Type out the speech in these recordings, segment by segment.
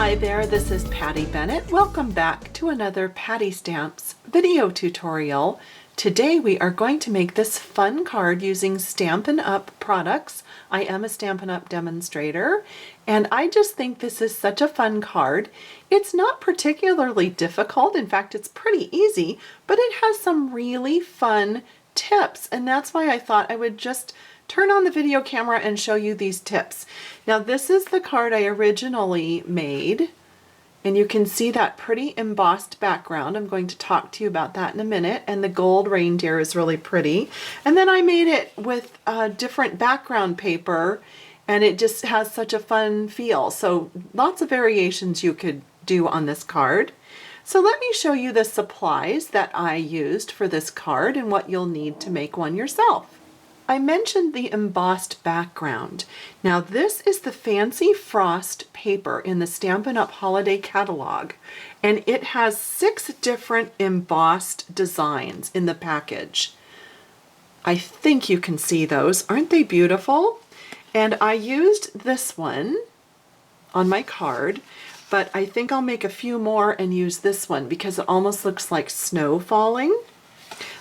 Hi there, this is Patty Bennett. Welcome back to another Patty Stamps video tutorial. Today we are going to make this fun card using Stampin' Up products. I am a Stampin' Up demonstrator, and I just think this is such a fun card. It's not particularly difficult. In fact, it's pretty easy, but it has some really fun tips, and that's why I thought I would just turn on the video camera and show you these tips. Now this is the card I originally made, and you can see that pretty embossed background. I'm going to talk to you about that in a minute, and the gold reindeer is really pretty. And then I made it with a different background paper, and it just has such a fun feel. So lots of variations you could do on this card. So let me show you the supplies that I used for this card and what you'll need to make one yourself. I mentioned the embossed background. Now this is the Fancy Frost paper in the Stampin' Up! Holiday Catalog, and it has 6 different embossed designs in the package. I think you can see those. Aren't they beautiful? And I used this one on my card, but I think I'll make a few more and use this one because it almost looks like snow falling.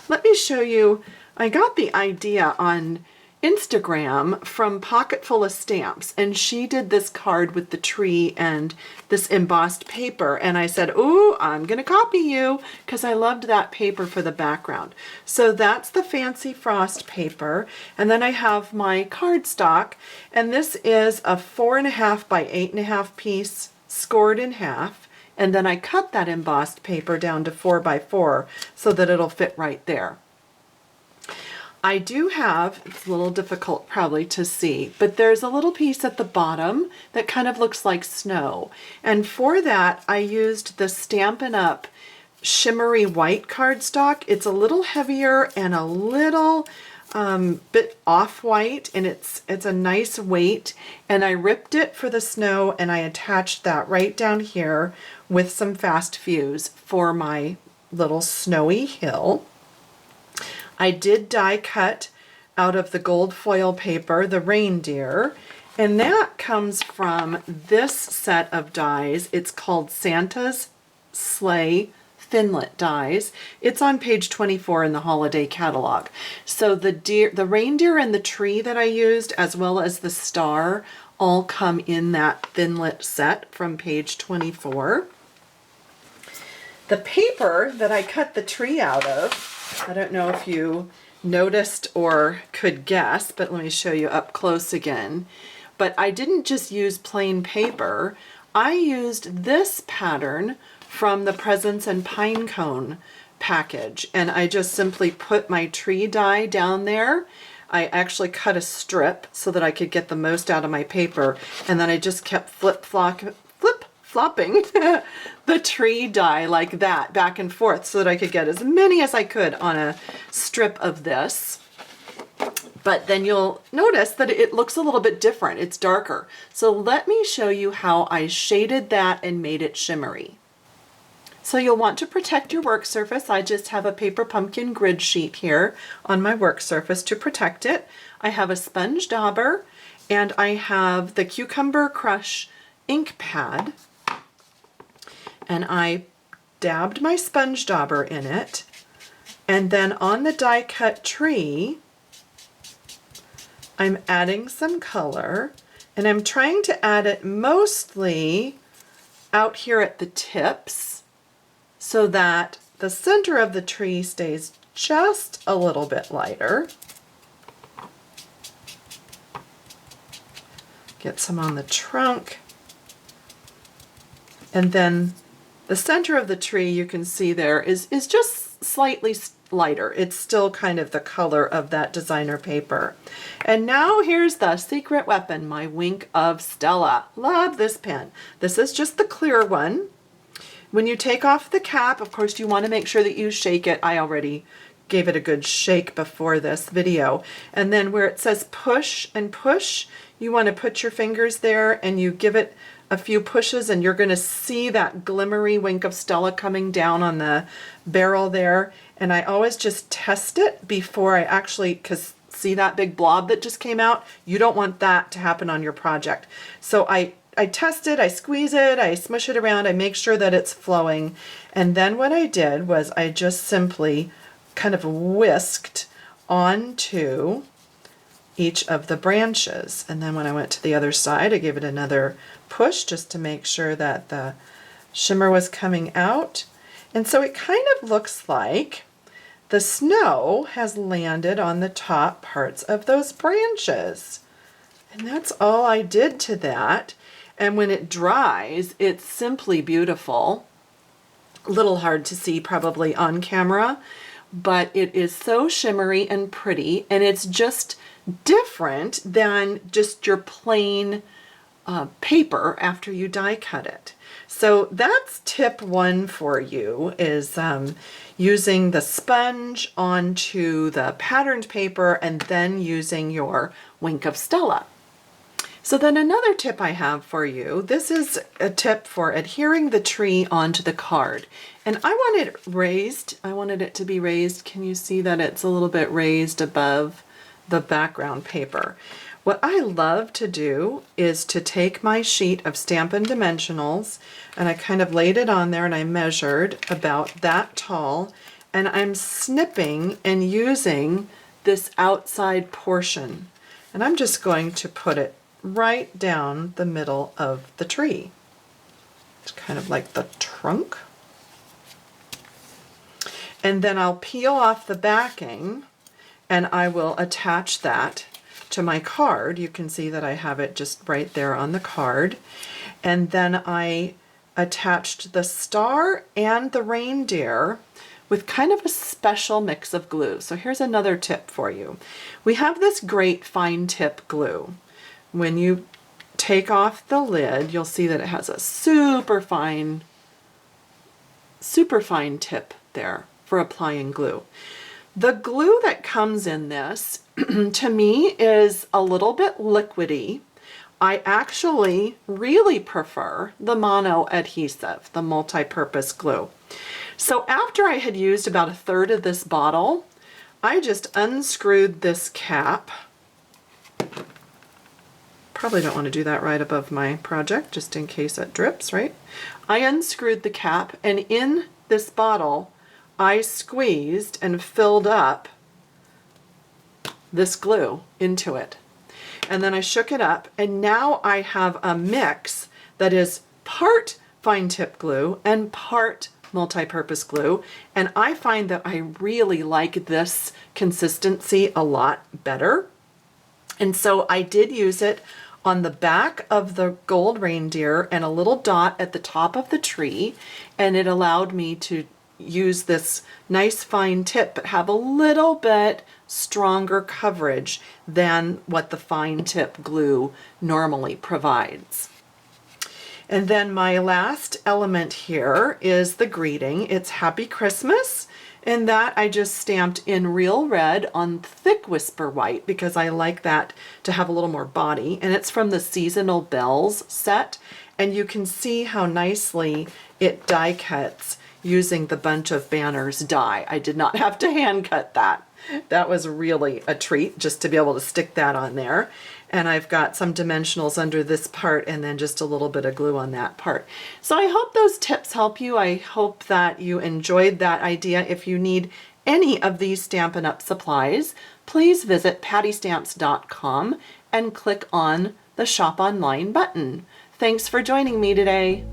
Let me show you. I got the idea on Instagram from Pocketful of Stamps, and she did this card with the tree and this embossed paper, and I said, ooh, I'm gonna copy you because I loved that paper for the background. So that's the Fancy Frost paper, and then I have my cardstock, and this is a 4.5 by 8.5 piece scored in half, and then I cut that embossed paper down to 4 by 4 so that it'll fit right there. I do have, it's a little difficult probably to see, but there's a little piece at the bottom that kind of looks like snow. And for that, I used the Stampin' Up! Shimmery white cardstock. It's a little heavier and a little bit off-white, and it's a nice weight. And I ripped it for the snow, and I attached that right down here with some fast fuse for my little snowy hill. I did die cut out of the gold foil paper, the reindeer, and that comes from this set of dies. It's called Santa's Sleigh Thinlet dies. It's on page 24 in the holiday catalog. So the reindeer and the tree that I used, as well as the star, all come in that Thinlet set from page 24. The paper that I cut the tree out of, I don't know if you noticed or could guess, but let me show you up close again. But I didn't just use plain paper. I used this pattern from the Presents and Pinecone package, and I just simply put my tree die down there. I actually cut a strip so that I could get the most out of my paper, and then I just kept flip-flopping the tree die like that back and forth so that I could get as many as I could on a strip of this. But then you'll notice that it looks a little bit different. It's darker. So let me show you how I shaded that and made it shimmery. So you'll want to protect your work surface. I just have a paper pumpkin grid sheet here on my work surface to protect it. I have a sponge dauber, and I have the Cucumber Crush ink pad. And I dabbed my sponge dauber in it, and then on the die cut tree I'm adding some color, and I'm trying to add it mostly out here at the tips so that the center of the tree stays just a little bit lighter. Get some on the trunk, and then the center of the tree, you can see there, is just slightly lighter. It's still kind of the color of that designer paper. And now here's the secret weapon, my Wink of Stella. Love this pen. This is just the clear one. When you take off the cap, of course, you want to make sure that you shake it. I already gave it a good shake before this video. And then where it says push and push, you want to put your fingers there and you give it a few pushes, and you're going to see that glimmery Wink of Stella coming down on the barrel there. And I always just test it before I actually, because see that big blob that just came out? You don't want that to happen on your project. So I test it, I squeeze it, I smush it around, I make sure that it's flowing. And then what I did was I just simply kind of whisked onto each of the branches. And then when I went to the other side, I gave it another push just to make sure that the shimmer was coming out. And so it kind of looks like the snow has landed on the top parts of those branches. And that's all I did to that. And when it dries, it's simply beautiful. A little hard to see probably on camera, but it is so shimmery and pretty, and it's just different than just your plain paper after you die cut it. So that's tip 1 for you, is using the sponge onto the patterned paper and then using your Wink of Stella. So then another tip I have for you, this is a tip for adhering the tree onto the card. And I want it raised, I wanted it to be raised. Can you see that it's a little bit raised above the background paper? What I love to do is to take my sheet of Stampin' Dimensionals, and I kind of laid it on there and I measured about that tall, and I'm snipping and using this outside portion. And I'm just going to put it right down the middle of the tree. It's kind of like the trunk. And then I'll peel off the backing and I will attach that to my card. You can see that I have it just right there on the card. And then I attached the star and the reindeer with kind of a special mix of glue. So here's another tip for you. We have this great fine tip glue. When you take off the lid, you'll see that it has a super fine tip there for applying glue. The glue that comes in this, to me, is a little bit liquidy. I actually really prefer the mono adhesive, the multi-purpose glue. So after I had used about 1/3 of this bottle, I just unscrewed this cap. Probably don't want to do that right above my project, just in case it drips, right? I unscrewed the cap, and in this bottle, I squeezed and filled up this glue into it. And then I shook it up, and now I have a mix that is part fine tip glue and part multi-purpose glue, and I find that I really like this consistency a lot better. And so I did use it on the back of the gold reindeer and a little dot at the top of the tree, and it allowed me to use this nice fine tip but have a little bit stronger coverage than what the fine tip glue normally provides. And then my last element here is the greeting. It's Happy Christmas, and that I just stamped in real red on thick whisper white because I like that to have a little more body. And it's from the Seasonal Bells set, and you can see how nicely it die cuts using the bunch of banners die. I did not have to hand cut that. That was really a treat just to be able to stick that on there. And I've got some dimensionals under this part and then just a little bit of glue on that part. So I hope those tips help you. I hope that you enjoyed that idea. If you need any of these Stampin' Up! Supplies, please visit pattystamps.com and click on the Shop Online button. Thanks for joining me today.